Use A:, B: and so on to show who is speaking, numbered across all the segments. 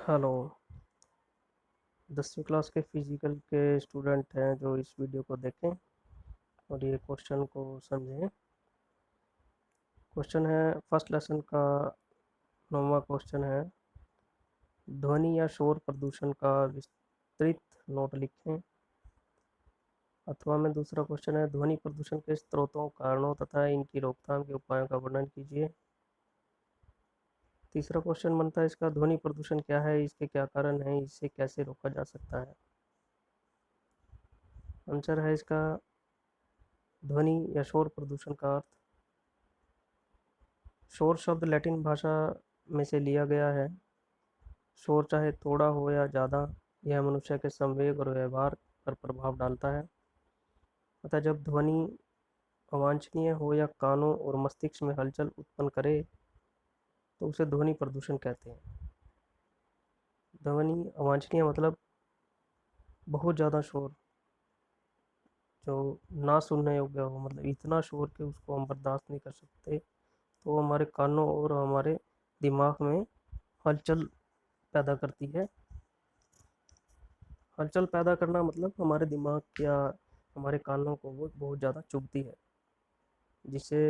A: Hello. 10वीं class के physical के स्टूडेंट हैं जो इस वीडियो को देखें और ये क्वेश्चन को समझें। क्वेश्चन है फर्स्ट लेसन का 9वां क्वेश्चन है, ध्वनि या शोर प्रदूषण का विस्तृत नोट लिखें। अथवा में दूसरा क्वेश्चन है, ध्वनि प्रदूषण के स्रोतों, कारणों तथा इनकी रोकथाम के उपायों का वर्णन कीजिए। तीसरा क्वेश्चन बनता है इसका, ध्वनि प्रदूषण क्या है, इसके क्या कारण हैं, इसे कैसे रोका जा सकता है। आंसर है इसका, ध्वनि या शोर प्रदूषण का अर्थ। शोर शब्द लैटिन भाषा में से लिया गया है। शोर चाहे थोड़ा हो या ज़्यादा, यह मनुष्य के संवेग और व्यवहार पर प्रभाव डालता है। अतः जब ध्वनि अवांछनीय हो या कानों और मस्तिष्क में हलचल उत्पन्न करे तो उसे ध्वनि प्रदूषण कहते हैं। ध्वनि अवांछनीय मतलब बहुत ज़्यादा शोर जो ना सुनने योग्य हो, मतलब इतना शोर कि उसको हम बर्दाश्त नहीं कर सकते, तो हमारे कानों और हमारे दिमाग में हलचल पैदा करती है। हलचल पैदा करना मतलब हमारे दिमाग या हमारे कानों को वो बहुत ज़्यादा चुभती है, जिससे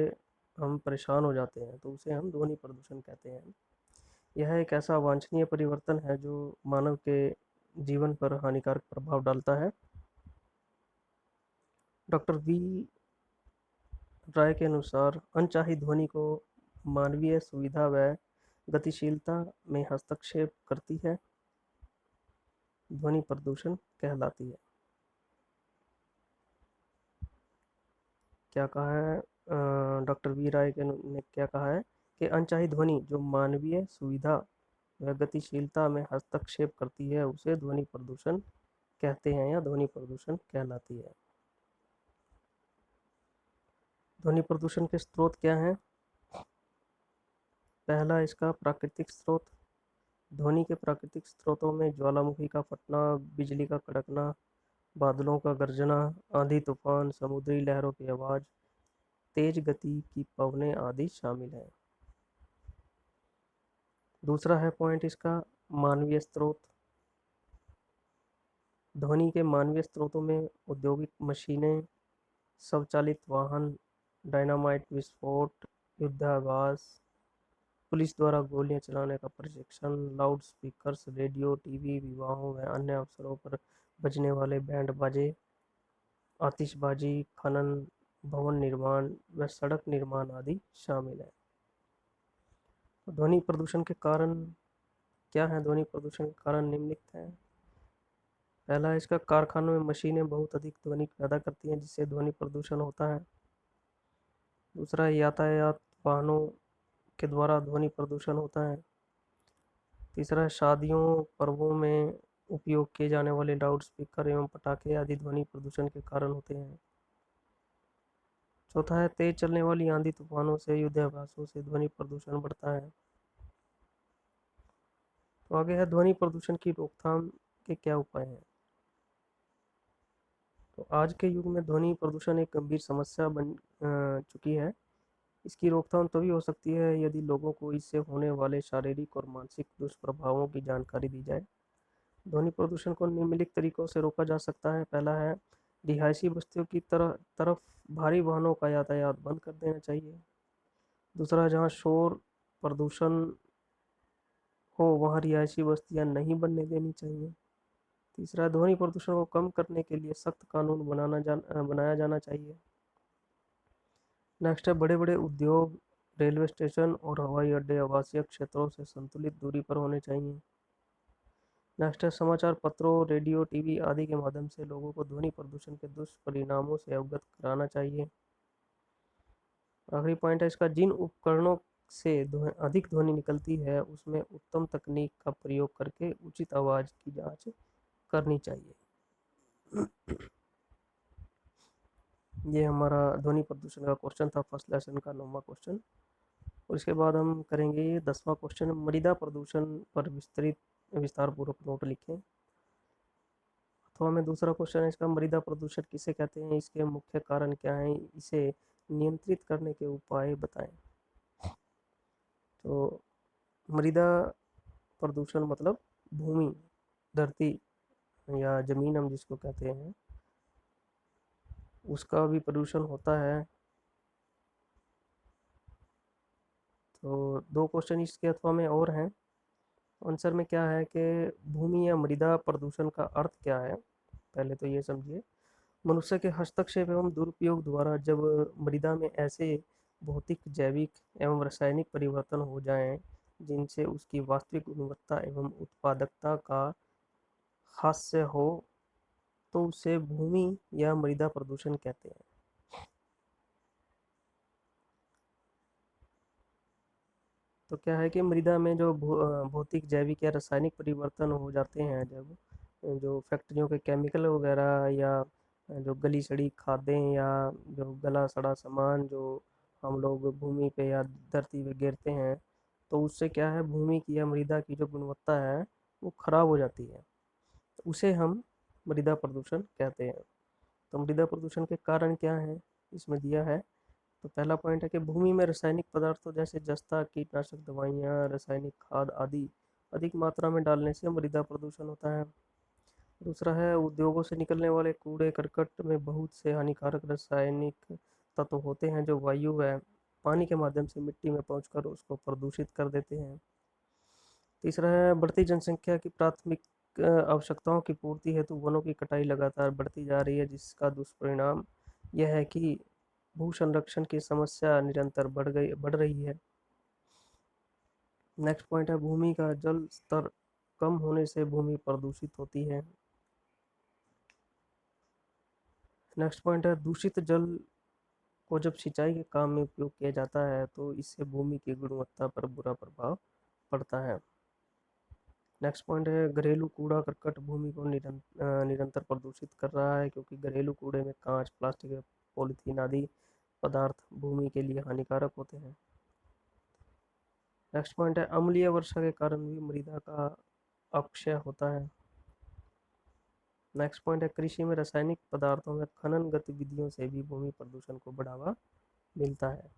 A: हम परेशान हो जाते हैं, तो उसे हम ध्वनि प्रदूषण कहते हैं। यह एक ऐसा अवांछनीय परिवर्तन है जो मानव के जीवन पर हानिकारक प्रभाव डालता है। डॉक्टर वी राय के अनुसार अनचाही ध्वनि को मानवीय सुविधा व गतिशीलता में हस्तक्षेप करती है, ध्वनि प्रदूषण कहलाती है। क्या कहा है डॉक्टर वी राय ने क्या कहा है कि अनचाही ध्वनि जो मानवीय सुविधा व गतिशीलता में हस्तक्षेप करती है उसे ध्वनि प्रदूषण कहते हैं या ध्वनि प्रदूषण कहलाती है। ध्वनि प्रदूषण के स्रोत क्या हैं? पहला इसका प्राकृतिक स्रोत। ध्वनि के प्राकृतिक स्रोतों में ज्वालामुखी का फटना, बिजली का कड़कना, बादलों का गरजना, आंधी तूफान, समुद्री लहरों की आवाज़, तेज गति की पवनें आदि शामिल हैं। दूसरा है पॉइंट इसका, मानवीय स्रोत। ध्वनि के मानवीय स्रोतों में औद्योगिक मशीनें, स्वचालित वाहन, डायनामाइट विस्फोट, युद्धाभ्यास, पुलिस द्वारा गोलियां चलाने का प्रशिक्षण, लाउड स्पीकर्स, रेडियो, टीवी, विवाहों व अन्य अवसरों पर बजने वाले बैंड बाजे, आतिशबाजी, खनन, भवन निर्माण व सड़क निर्माण आदि शामिल है। तो ध्वनि प्रदूषण के कारण क्या है? ध्वनि प्रदूषण के कारण निम्नलिखित हैं। पहला इसका, कारखानों में मशीनें बहुत अधिक ध्वनि पैदा करती हैं जिससे ध्वनि प्रदूषण होता है। दूसरा, यातायात वाहनों के द्वारा ध्वनि प्रदूषण होता है। तीसरा, शादियों पर्वों में उपयोग किए जाने वाले लाउड स्पीकर एवं पटाखे आदि ध्वनि प्रदूषण के कारण होते हैं। चौथा है, तेज चलने वाली आंधी तूफानों से, युद्धाभ्यासों से ध्वनि प्रदूषण बढ़ता है। तो आगे है, ध्वनि प्रदूषण की रोकथाम के क्या उपाय हैं। तो आज के युग में ध्वनि प्रदूषण एक गंभीर समस्या बन चुकी है। इसकी रोकथाम तभी हो सकती है यदि लोगों को इससे होने वाले शारीरिक और मानसिक दुष्प्रभावों की जानकारी दी जाए। ध्वनि प्रदूषण को निम्नलिखित तरीकों से रोका जा सकता है। पहला है, रिहायशी बस्तियों की तरफ भारी वाहनों का यातायात बंद कर देना चाहिए। दूसरा, जहाँ शोर प्रदूषण हो वहाँ रिहायशी बस्तियाँ नहीं बनने देनी चाहिए। तीसरा, ध्वनि प्रदूषण को कम करने के लिए सख्त कानून बनाया जाना चाहिए। नेक्स्ट है, बड़े बड़े उद्योग, रेलवे स्टेशन और हवाई अड्डे आवासीय क्षेत्रों से संतुलित दूरी पर होने चाहिए। नेक्स्ट है, समाचार पत्रों, रेडियो, टीवी आदि के माध्यम से लोगों को ध्वनि प्रदूषण के दुष्परिणामों से अवगत कराना चाहिए। आखिरी पॉइंट है इसका, जिन उपकरणों से अधिक ध्वनि निकलती है उसमें उत्तम तकनीक का प्रयोग करके उचित आवाज़ की जांच करनी चाहिए। ये हमारा ध्वनि प्रदूषण का क्वेश्चन था, फर्स्ट लेसन का 9वां क्वेश्चन। और इसके बाद हम करेंगे 10वां क्वेश्चन, मृदा प्रदूषण पर विस्तार पूर्वक नोट लिखें। अथवा में दूसरा क्वेश्चन है इसका, मृदा प्रदूषण किसे कहते हैं, इसके मुख्य कारण क्या हैं, इसे नियंत्रित करने के उपाय बताएं। तो मृदा प्रदूषण मतलब भूमि, धरती या ज़मीन हम जिसको कहते हैं, उसका भी प्रदूषण होता है। तो 2 क्वेश्चन इसके अथवा में और हैं। आंसर में क्या है कि भूमि या मृदा प्रदूषण का अर्थ क्या है? पहले तो ये समझिए। मनुष्य के हस्तक्षेप एवं दुरुपयोग द्वारा जब मृदा में ऐसे भौतिक, जैविक एवं रासायनिक परिवर्तन हो जाएं जिनसे उसकी वास्तविक गुणवत्ता एवं उत्पादकता का ह्रास हो, तो उसे भूमि या मृदा प्रदूषण कहते हैं। तो क्या है कि मृदा में जो भौतिक, जैविक या रासायनिक परिवर्तन हो जाते हैं, जब जो फैक्ट्रियों के केमिकल वगैरह या जो गली सड़ी खादें या जो गला सड़ा सामान जो हम लोग भूमि पे या धरती पे गिरते हैं, तो उससे क्या है, भूमि की या मृदा की जो गुणवत्ता है वो खराब हो जाती है। तो उसे हम मृदा प्रदूषण कहते हैं। तो मृदा प्रदूषण के कारण क्या है, इसमें दिया है। तो पहला पॉइंट है कि भूमि में रासायनिक पदार्थों जैसे जस्ता, कीटनाशक दवाइयाँ, रासायनिक खाद आदि अधिक मात्रा में डालने से मृदा प्रदूषण होता है। दूसरा है, उद्योगों से निकलने वाले कूड़े करकट में बहुत से हानिकारक रासायनिक तत्व होते हैं जो वायु व पानी के माध्यम से मिट्टी में पहुंचकर उसको प्रदूषित कर देते हैं। तीसरा है, बढ़ती जनसंख्या की प्राथमिक आवश्यकताओं की पूर्ति हेतु वनों की कटाई लगातार बढ़ती जा रही है, जिसका दुष्परिणाम यह है कि भू संरक्षण की समस्या निरंतर बढ़ रही है। नेक्स्ट पॉइंट है, भूमि का जल स्तर कम होने से भूमि प्रदूषित होती है। नेक्स्ट पॉइंट है, दूषित जल को जब सिंचाई के काम में उपयोग किया जाता है तो इससे भूमि की गुणवत्ता पर बुरा प्रभाव पड़ता है। नेक्स्ट पॉइंट है, घरेलू कूड़ा करकट भूमि को निरंतर प्रदूषित कर रहा है, क्योंकि घरेलू कूड़े में कांच, प्लास्टिक, पॉलीथीन आदि पदार्थ भूमि के लिए हानिकारक होते हैं। नेक्स्ट पॉइंट है, अम्लीय वर्षा के कारण भी मृदा का अपक्षय होता है। नेक्स्ट पॉइंट है, कृषि में रासायनिक पदार्थों में खनन गतिविधियों से भी भूमि प्रदूषण को बढ़ावा मिलता है।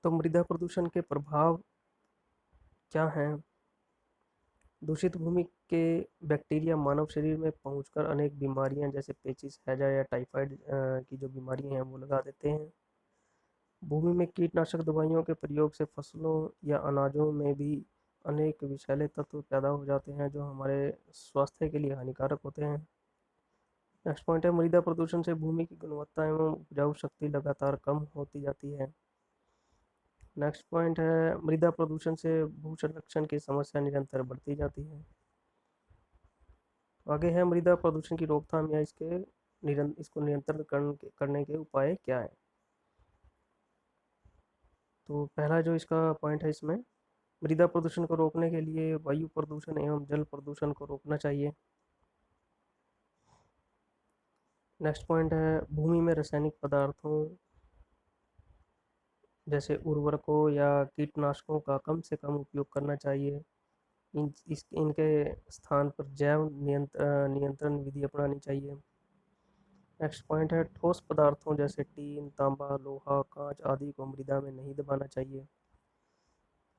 A: तो मृदा प्रदूषण के प्रभाव क्या हैं? दूषित भूमि के बैक्टीरिया मानव शरीर में पहुंचकर अनेक बीमारियां जैसे पेचिस, हैजा या टाइफाइड की जो बीमारियां हैं वो लगा देते हैं। भूमि में कीटनाशक दवाइयों के प्रयोग से फसलों या अनाजों में भी अनेक विषैले तत्व पैदा हो जाते हैं जो हमारे स्वास्थ्य के लिए हानिकारक होते हैं। नेक्स्ट पॉइंट है, मृदा प्रदूषण से भूमि की गुणवत्ता एवं उपजाऊ शक्ति लगातार कम होती जाती है। नेक्स्ट पॉइंट है, मृदा प्रदूषण से भू संरक्षण की समस्या निरंतर बढ़ती जाती है। आगे है, मृदा प्रदूषण की रोकथाम या इसको नियंत्रण करने के उपाय क्या है? तो पहला जो इसका पॉइंट है, इसमें मृदा प्रदूषण को रोकने के लिए वायु प्रदूषण एवं जल प्रदूषण को रोकना चाहिए। नेक्स्ट पॉइंट है, भूमि में रासायनिक पदार्थों जैसे उर्वरकों या कीटनाशकों का कम से कम उपयोग करना चाहिए। इनके स्थान पर जैव नियंत्रण विधि अपनानी चाहिए। नेक्स्ट पॉइंट है, ठोस पदार्थों जैसे टीन, तांबा, लोहा, कांच आदि को मृदा में नहीं दबाना चाहिए।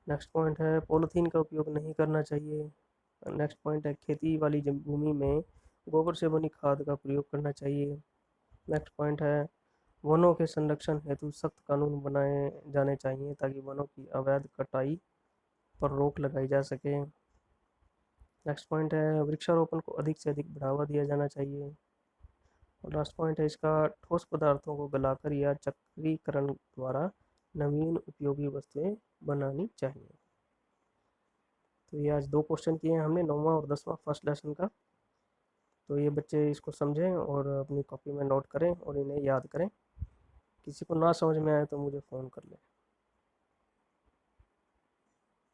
A: नेक्स्ट पॉइंट है, पॉलीथीन का उपयोग नहीं करना चाहिए। नेक्स्ट पॉइंट है, खेती वाली भूमि में गोबर से बनी खाद का प्रयोग करना चाहिए। नेक्स्ट पॉइंट है, वनों के संरक्षण हेतु सख्त कानून बनाए जाने चाहिए ताकि वनों की अवैध कटाई पर रोक लगाई जा सके। नेक्स्ट पॉइंट है, वृक्षारोपण को अधिक से अधिक बढ़ावा दिया जाना चाहिए। और लास्ट पॉइंट है इसका, ठोस पदार्थों को गलाकर या चक्रीकरण द्वारा नवीन उपयोगी वस्तुएं बनानी चाहिए। तो ये आज 2 क्वेश्चन किए हैं हमने, 9वां और 10वां फर्स्ट लेसन का। तो ये बच्चे इसको समझें और अपनी कॉपी में नोट करें और इन्हें याद करें। किसी को ना समझ में आए तो मुझे फ़ोन कर लें।